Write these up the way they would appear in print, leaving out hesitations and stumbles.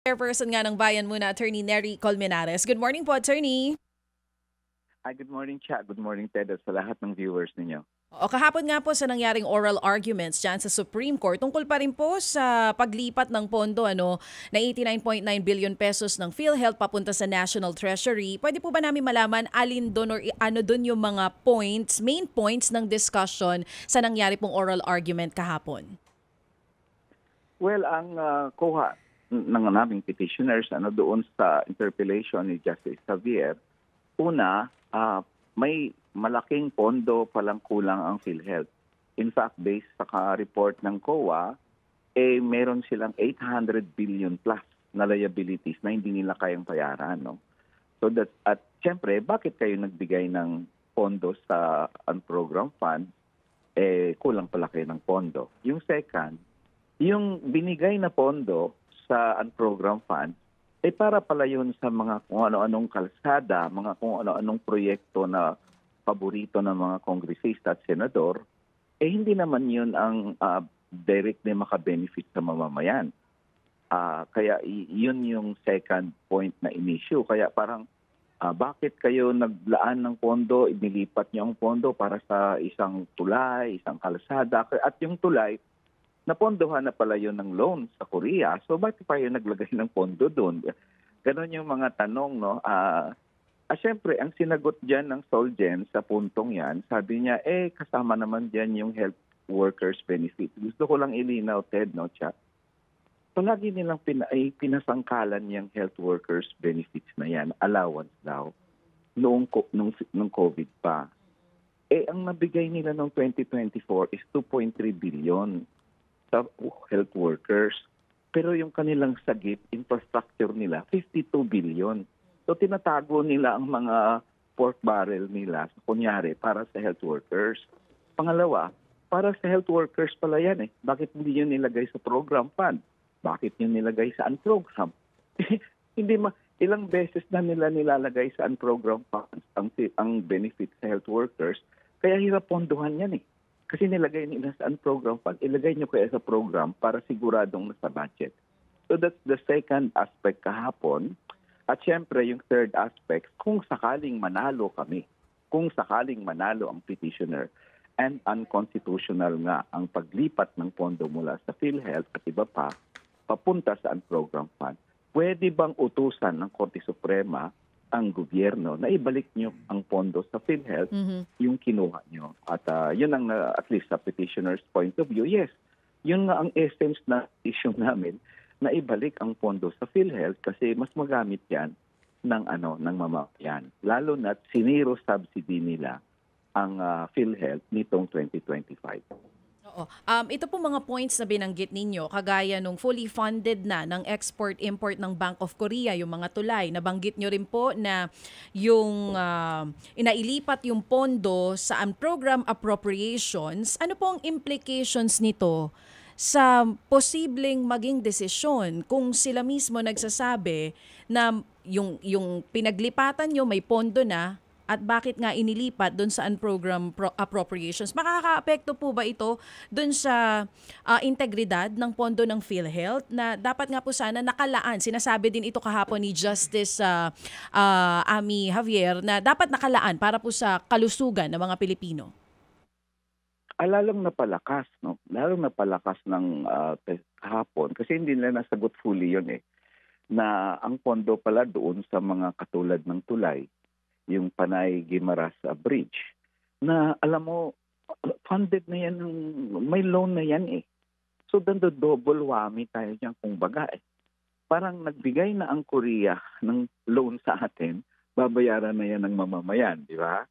Chairperson nga ng Bayan muna, Attorney Nery Colmenares. Good morning po, Attorney. Hi, good morning, Cha. Good morning, Ted, at sa lahat ng viewers ninyo. O kahapon nga po sa nangyaring oral arguments dyan sa Supreme Court, tungkol pa rin po sa paglipat ng pondo na 89.9 billion pesos ng PhilHealth papunta sa National Treasury. Pwede po ba namin malaman alin doon or ano doon yung mga points, main points ng discussion sa nangyari pong oral argument kahapon? Well, ang kuha ng naming petitioners doon sa interpellation ni Justice Javier, una, may malaking pondo palang kulang ang PhilHealth. In fact, based sa report ng COA, meron silang 800 billion plus na liabilities na hindi nila kayang bayaran. No? So at syempre, bakit kayo nagbigay ng pondo sa unprogrammed fund? Kulang pala kayo ng pondo. Yung second, yung binigay na pondo sa unprogrammed fund, para pala yun sa mga kung ano-anong kalsada, mga kung ano-anong proyekto na paborito ng mga kongresista at senador, hindi naman yun ang direct na makabenefit sa mamamayan. Kaya yun yung second point na in-issue. Kaya parang bakit kayo naglaan ng pondo, inilipat niyo ang pondo para sa isang tulay, isang kalsada, at yung tulay, napondohan na pala yun ng loan sa Korea. So bakit pa yun naglagay ng pondo doon? Ganon yung mga tanong, no? Siyempre, ang sinagot dyan ng Solgen sa puntong yan, sabi niya, kasama naman dyan yung health workers benefit. Gusto ko lang ilinaw, Ted, no, Chat? Palagi nilang pinasangkalan yung health workers benefits na yan, allowance daw, nung COVID pa. Ang nabigay nila noong 2024 is 2.3 billion sa health workers. Pero yung kanilang sagip, infrastructure nila, 52 billion. So tinatago nila ang mga pork barrel nila, kunyari, para sa health workers. Pangalawa, para sa health workers pala yan eh. Bakit hindi yun nilagay sa program fund? Bakit yun nilagay sa unprogram? Ilang beses na nila nilalagay sa unprogram funds ang benefit sa health workers, kaya hirap pondohan yan eh. Kasi nilagay nila sa unprogram fund, ilagay nyo kaya sa program para siguradong nasa budget. So that's the second aspect kahapon. At syempre, yung third aspect, kung sakaling manalo kami, kung sakaling manalo ang petitioner, and unconstitutional nga ang paglipat ng pondo mula sa PhilHealth at iba pa, papunta sa unprogram fund, pwede bang utusan ng Korte Suprema ang gobyerno na ibalik nyo ang pondo sa PhilHealth, yung kinuha nyo? At yun ang, at least sa petitioner's point of view, yes, yun nga ang essence na issue namin, na ibalik ang pondo sa PhilHealth kasi mas magamit yan ng mamamayan. Lalo na siniro subsidy nila ang PhilHealth nitong 2025. Oo. Ito po mga points na binanggit ninyo, kagaya nung fully funded na ng export-import ng Bank of Korea, yung mga tulay. Nabanggit nyo rin po na yung inailipat yung pondo sa program appropriations. Ano po ang implications nito sa posibleng maging desisyon kung sila mismo nagsasabi na yung pinaglipatan nyo may pondo na at bakit nga inilipat doon sa unprogram appropriations? Makakaapekto po ba ito doon sa integridad ng pondo ng PhilHealth na dapat nga po sana nakalaan? Sinasabi din ito kahapon ni Justice Amy Javier na dapat nakalaan para po sa kalusugan ng mga Pilipino. Lalong napalakas, no? Lalong napalakas ng kahapon kasi hindi nila nasagot fully yun eh. Na ang pondo pala doon sa mga katulad ng tulay, yung Panay Guimaras Bridge, na alam mo, funded na yan, may loan na yan eh. So double whammy tayo dyan kung baga eh. Parang nagbigay na ang Korea ng loan sa atin, babayaran na yan ng mamamayan, di ba?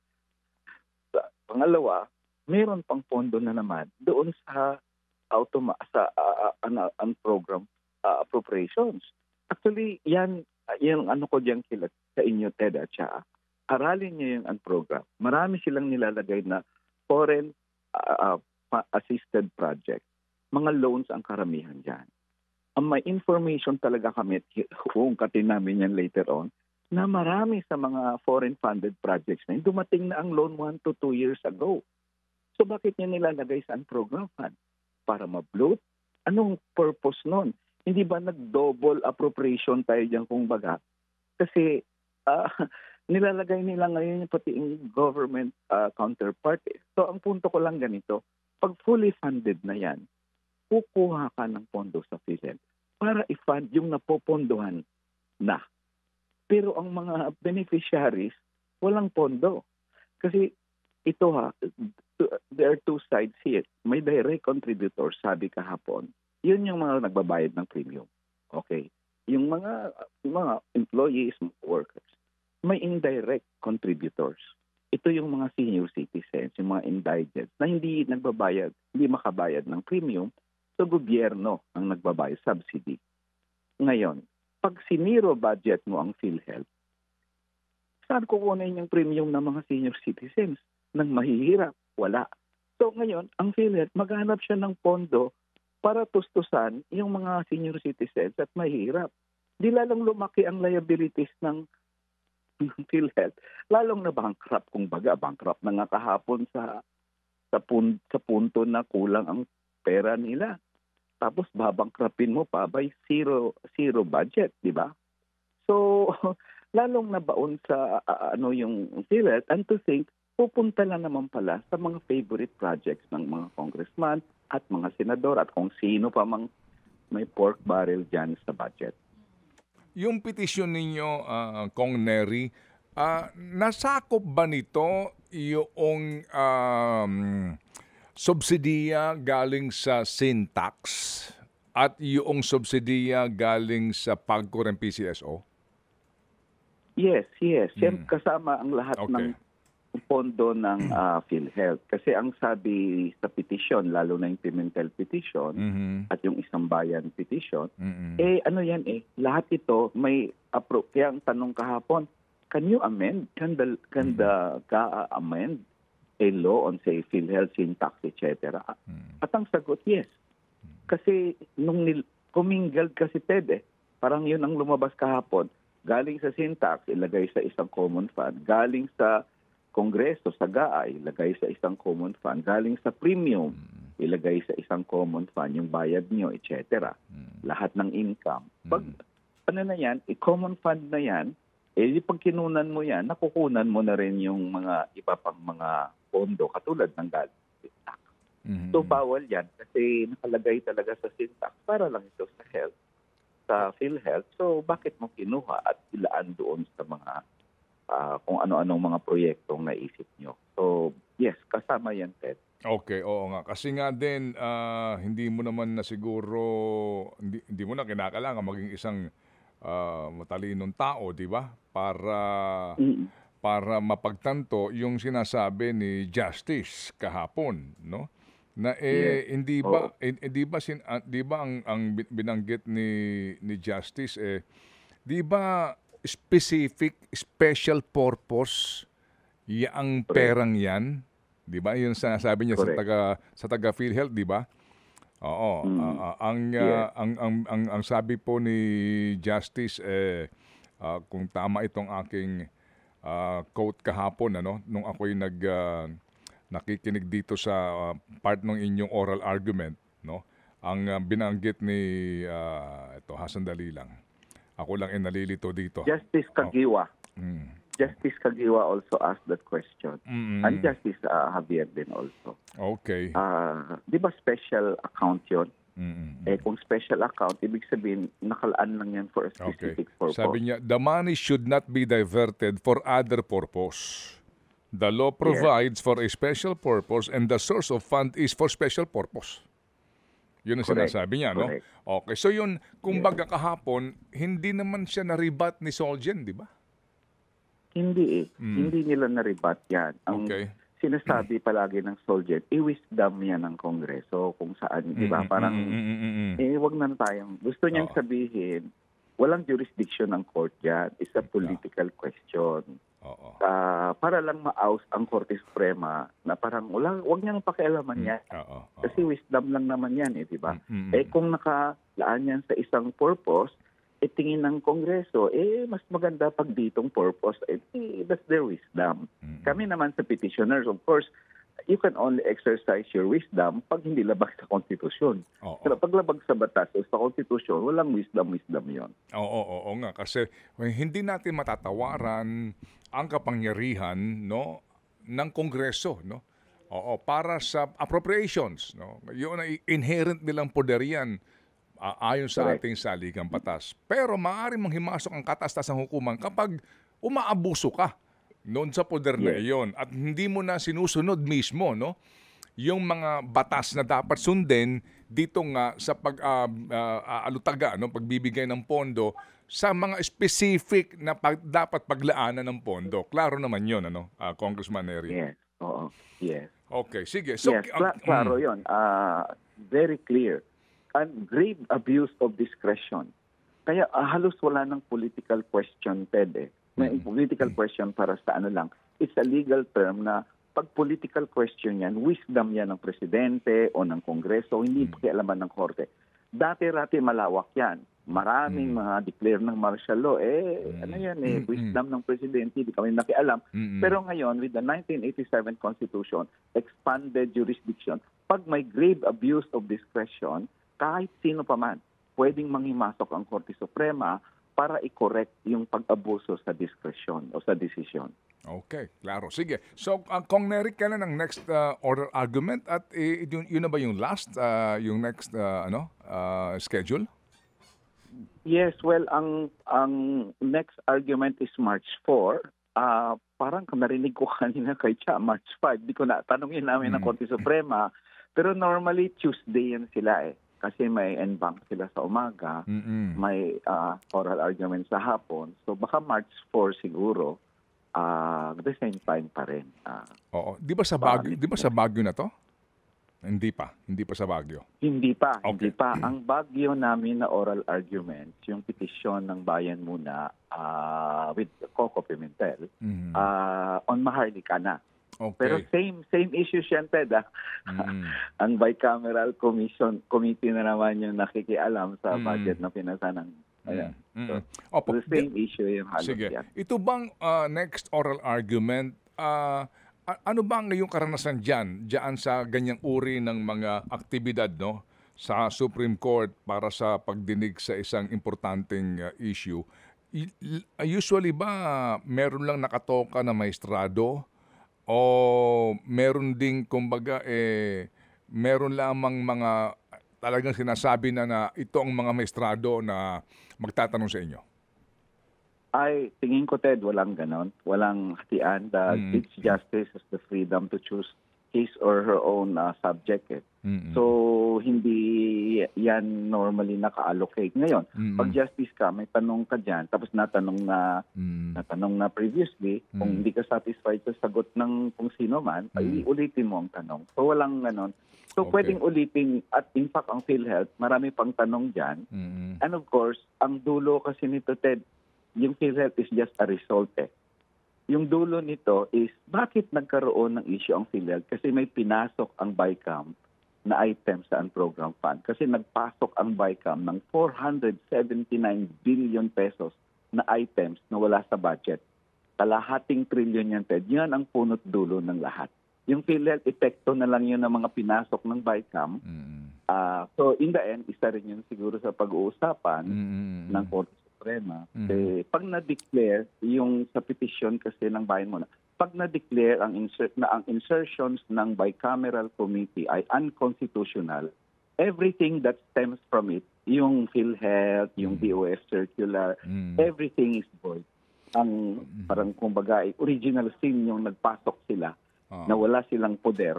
Pangalawa, meron pang pondo na naman doon sa program appropriations. Actually, yan yung ko diyan sa inyo, Ted, at siya. Aralin niyo yung program. Marami silang nilalagay na foreign assisted project. Mga loans ang karamihan diyan. Ang may information talaga kami, huungkatin namin yan later on, na marami sa mga foreign funded projects na dumating na ang loan 1 to 2 years ago. So bakit niya nilalagay sa program fund? Para ma-bloat? Anong purpose nun? Hindi ba nag-double appropriation tayo diyan kung baga? Kasi ah, nilalagay nila ngayon yung pati yung government counterpart. So ang punto ko lang ganito, pag fully funded na yan, kukuha ka ng pondo sa PhilHealth para i-fund yung napopondohan na. Pero ang mga beneficiaries, walang pondo. Kasi ito there are two sides here. May direct contributors, sabi kahapon. Yun yung mga nagbabayad ng premium. Okay. Yung mga employees, workers. May indirect contributors. Ito yung mga senior citizens, yung mga indigents na hindi nagbabayad, hindi makabayad ng premium, so gobyerno ang nagbabayad, subsidy. Ngayon, pag siniro budget mo ang PhilHealth, saan kukunin yung premium ng mga senior citizens? Nang mahihirap, wala. So ngayon, ang PhilHealth, maghanap siya ng pondo para tustusan yung mga senior citizens at mahirap. Di lalong lumaki ang liabilities ng PhilHealth. Lalong na bankrupt, kung baga, bankrupt na nga kahapon sa punto na kulang ang pera nila. Tapos babankrupin mo pa by zero budget, di ba? So, lalong nabaon sa yung PhilHealth, and to think, pupunta lang naman pala sa mga favorite projects ng mga congressman at mga senador at kung sino pa mang may pork barrel dyan sa budget. Yung petisyon ninyo, Kong Neri, nasakop ba nito yung subsidiya galing sa Syntax at yung subsidiya galing sa PAGCOR and PCSO? Yes. Siyempre kasama ang lahat ng pondo ng PhilHealth. Kasi ang sabi sa petition, lalo na yung Pimentel petition at yung Isang Bayan petition, lahat ito may approve. Kaya ang tanong kahapon, can you amend? Can the amend a law on, say, PhilHealth, Syntax, etc.? At ang sagot, yes. Kasi nung kumingled kasi pwede, parang yun ang lumabas kahapon. Galing sa Syntax, ilagay sa isang common fund. Galing sa Kongreso, sa GAA, ilagay sa isang common fund. Galing sa premium, ilagay sa isang common fund, yung bayad nyo, etc. Lahat ng income. Pag na yan, common fund na yan, pag kinunan mo yan, nakukunan mo na rin yung mga iba pang mga pondo, katulad ng galing sa Syntax. So, bawal yan kasi nakalagay talaga sa Syntax para lang ito sa health, sa PhilHealth. So, bakit mo kinuha at ilaan doon sa mga kung ano-anong mga proyektong naisip nyo. So, yes, kasama yan, Ted. Okay, oo nga. Kasi nga din, hindi mo naman na siguro, hindi mo na kinakailangan maging isang matalinong tao, di ba? Para mapagtanto yung sinasabi ni Justice kahapon, no? Na Yes. hindi ba ang binanggit ni Justice di ba specific special purpose ang perang yan, 'di ba? Yung sinasabi niya sa taga PhilHealth, 'di ba? Oo, ang sabi po ni Justice kung tama itong aking quote kahapon nung ako'y nakikinig dito sa part ng inyong oral argument, no? Ang binanggit ni sandali lang. Ako lang nalilito dito. Justice Kagiwa. Justice Kagiwa also asked that question. And Justice Javier din also. Okay. Di ba special account yun? Kung special account, ibig sabihin, nakalaan lang yan for a specific purpose. Sabi niya, the money should not be diverted for other purpose. The law provides for a special purpose and the source of fund is for special purpose. Yun ang sinasabi niya, no? Okay, so yun, kumbaga kahapon, hindi naman siya na-rebut ni Solgen, di ba? Hindi Hindi nila na-rebut yan. Ang sinasabi palagi ng Solgen, i-wisdom yan ng Kongreso kung saan, di ba? Parang, wag na tayong, gusto niyang sabihin, walang jurisdiction ng court yan. It's a political question. Para lang ma-oust ang Korte Suprema na parang wag niyang pakialaman yan. Kasi wisdom lang naman yan, di ba? Kung nakalaan yan sa isang purpose, tingin ng Kongreso, mas maganda pag ditong purpose, that's their wisdom. Kami naman sa petitioners, of course, you can only exercise your wisdom pag hindi labag sa konstitusyon. Oo. Pero pag labag sa batas o sa konstitusyon, walang wisdom yon. Oo nga kasi hindi natin matatawaran ang kapangyarihan, no, ng Kongreso, no. Oo, para sa appropriations, no. Yun ay inherent nilang poder yan ayon sa Correct. ating saligang batas. Pero maaari mong himasok ang katas-tasang hukuman kapag umaabuso ka noon sa poder na Yes. iyon at hindi mo na sinusunod mismo, no, yung mga batas na dapat sundin dito nga sa alutaga, no, pagbibigay ng pondo sa mga specific na dapat paglaanan ng pondo. Klaro naman 'yon, ano, Congressman Neri. Yes. Oo. Yes. Okay, sige. So Yes, klaro yun. Very clear. And grave abuse of discretion. Kaya halos wala ng political question, Ted. May political question para sa ano lang. It's a legal term na pag political question yan, wisdom yan ng presidente o ng kongreso, hindi pakialaman ng korte. Dati-rati malawak yan. Maraming mga declare ng martial law. Ano yan wisdom ng presidente, hindi kami nakialam. Pero ngayon, with the 1987 Constitution, expanded jurisdiction, pag may grave abuse of discretion, kahit sino pa man, pwedeng manghimasok ang Korte Suprema para i-correct yung pag-abuso sa discretion o sa desisyon. Okay, klaro. Sige. So, Kong Neri, kailan ang next oral argument at yun na ba yung last, yung next schedule? Yes, well, ang next argument is March 4. Parang narinig ko kanina kay Cha, March 5. Di ko na tanongin namin ng Korte Suprema. Pero normally Tuesday yan sila Kasi may en banc sila sa umaga, may oral argument sa hapon. So baka March 4 siguro, the same time pa rin. Oo. Di ba sa Baguio na to? Hindi pa sa Baguio. Hindi pa. Okay. Ang Baguio namin na oral argument, yung petisyon ng bayan muna with Coco Pimentel, on Maharlika na. Okay. Pero same issue siya, Ted. Ang bicameral committee na naman yung nakikialam sa budget na pinasa ng So, the same issue yung halos yan. Ito bang next oral argument, ano ba ang ngayong karanasan dyan sa ganyang uri ng mga aktibidad, no, sa Supreme Court para sa pagdinig sa isang importanteng issue? Usually ba meron lang nakatoka na maestrado o meron ding kumbaga meron lamang mga talagang sinasabi na ito ang mga maestrado na magtatanong sa inyo? Ay, tingin ko, Ted, walang ganon. Walang hatian. The Chief Justice has the freedom to choose his or her own subject. So, hindi yan normally naka-allocate. Ngayon, pag justice ka, may tanong ka dyan, tapos natanong na previously, kung hindi ka satisfied sa sagot ng kung sino man, ay ulitin mo ang tanong. So, walang ganon. So, pwedeng ulitin. At in fact, ang PhilHealth, marami pang tanong dyan. And of course, ang dulo kasi nito, Ted, yung PhilHealth is just a result. Yung dulo nito is, bakit nagkaroon ng issue ang PhilHealth? Kasi may pinasok ang BICAM na item sa program fund. Kasi nagpasok ang BICAM ng 479 billion pesos na items na wala sa budget. Kalahating trilyon yan, Ted. Yan ang punot dulo ng lahat. Yung PhilHealth, epekto na lang yun ng mga pinasok ng BICAM. So in the end, isa rin yun siguro sa pag-uusapan ng Korte Suprema. Pag na-declare yung sa petition kasi ng bayan muna, pag na-declare ang insertions ng bicameral committee ay unconstitutional, everything that stems from it, yung PhilHealth, yung DOF circular, everything is void. Ang parang kumbaga original sin yung nagpasok sila na wala silang poder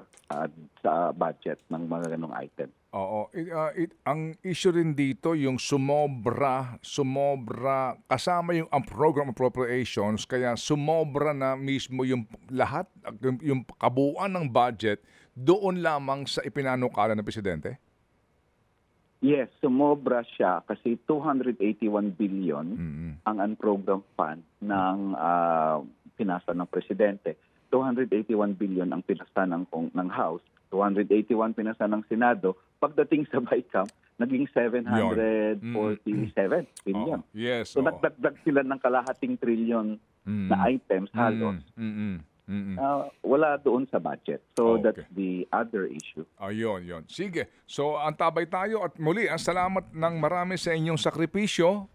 sa budget ng mga ganong item. Oo. Ang issue rin dito, yung sumobra, kasama yung program appropriations, kaya sumobra na mismo yung lahat, yung kabuuan ng budget, doon lamang sa ipinanukala ng Presidente? Yes, sumobra siya kasi 281 billion ang unprogrammed fund ng pinasa ng Presidente. 281 billion ang pinasa ng House, 281 pinasa ng Senado. Pagdating sa BICAM, naging 747 billion. Yes. So nagdagdag sila ng kalahating trilyon na items halos. wala doon sa budget. So Okay. that's the other issue. Ayun, yon. Sige. So, antabay tayo at muli, salamat ng marami sa inyong sakripisyo.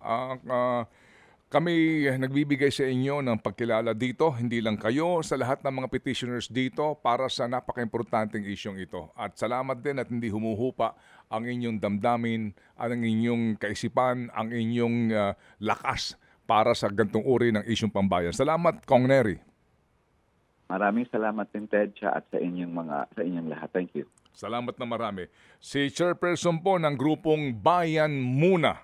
Kami nagbibigay sa inyo ng pagkilala dito, hindi lang kayo, sa lahat ng mga petitioners dito para sa napaka-importanteng isyong ito. At salamat din at hindi humuhupa ang inyong damdamin, ang inyong kaisipan, ang inyong lakas para sa gantong uri ng isyong pambayan. Salamat, Kong Neri. Maraming salamat din, Ted, at sa inyong lahat. Thank you. Salamat na marami. Si Chairperson po ng grupong Bayan Muna,